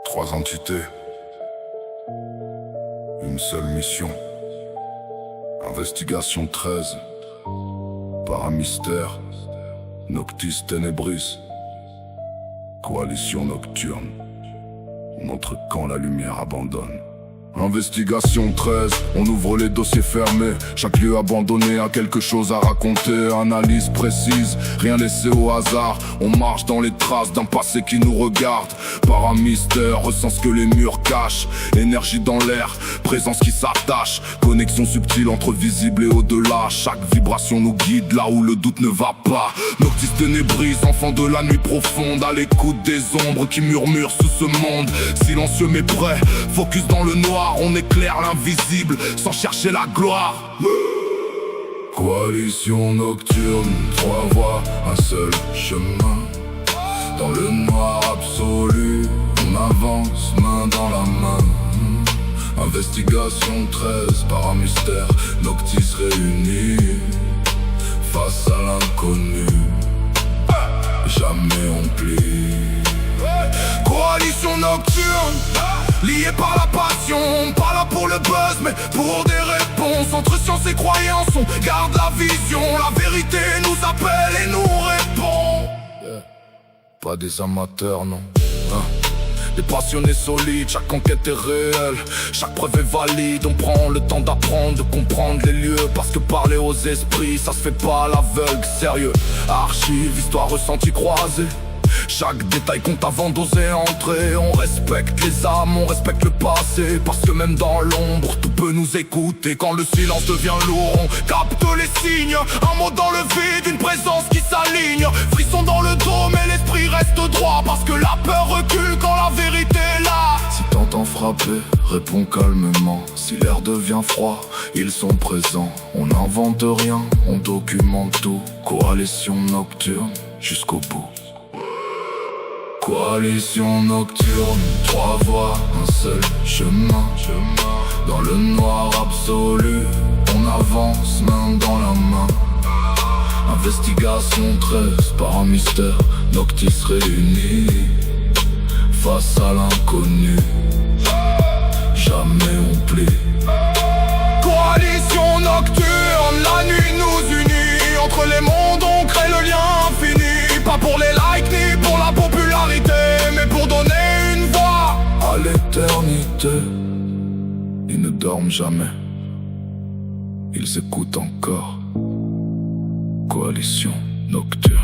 Trois entités, une seule mission. Investigation 13, Paramystère, Noctis Tenebris, Coalition nocturne. On entre quand la lumière abandonne. Investigation 13, on ouvre les dossiers fermés. Chaque lieu abandonné a quelque chose à raconter. Analyse précise, rien laissé au hasard. On marche dans les traces d'un passé qui nous regarde. Paramystère, ressent ce que les murs cachent. Énergie dans l'air, présence qui s'attache. Connexion subtile entre visible et au-delà. Chaque vibration nous guide là où le doute ne va pas. Noctis Tenebris, enfant de la nuit profonde, à l'écoute des ombres qui murmurent sous ce monde. Silencieux mais prêt, focus dans le noir. On éclaire l'invisible sans chercher la gloire. Coalition nocturne, trois voies, un seul chemin. Dans le noir absolu, on avance main dans la main. Investigation 13, Paramystère, Noctis réunis face à l'inconnu. Jamais on plie. Coalition nocturne, liés par la passion, pas là pour le buzz mais pour des réponses. Entre science et croyance, on garde la vision. La vérité nous appelle et nous répond. Pas des amateurs, non. Des passionnés solides, chaque enquête est réelle, chaque preuve est valide. On prend le temps d'apprendre, de comprendre les lieux, parce que parler aux esprits, ça se fait pas à l'aveugle. Sérieux, archives, histoire ressentie croisée. Chaque détail compte avant d'oser entrer. On respecte les âmes, on respecte le passé, parce que même dans l'ombre, tout peut nous écouter. Quand le silence devient lourd, on capte les signes. Un mot dans le vide, une présence qui s'aligne. Frisson dans le dos, mais l'esprit reste droit, parce que la peur recule quand la vérité est là. Si t'entends frapper, réponds calmement. Si l'air devient froid, ils sont présents. On n'invente rien, on documente tout. Coalition nocturne, jusqu'au bout. Coalition nocturne, trois voies, un seul chemin. Dans le noir absolu, on avance main dans la main. Investigation 13, Paramystère, Noctis réunis face à l'inconnu. Jamais on plie. Coalition nocturne, la nuit nous unit. Entre les mondes on crée le lien infini. Pas pour les likes ni pour la popularité, mais pour donner une voix à l'éternité. Ils ne dorment jamais, ils écoutent encore. Coalition nocturne.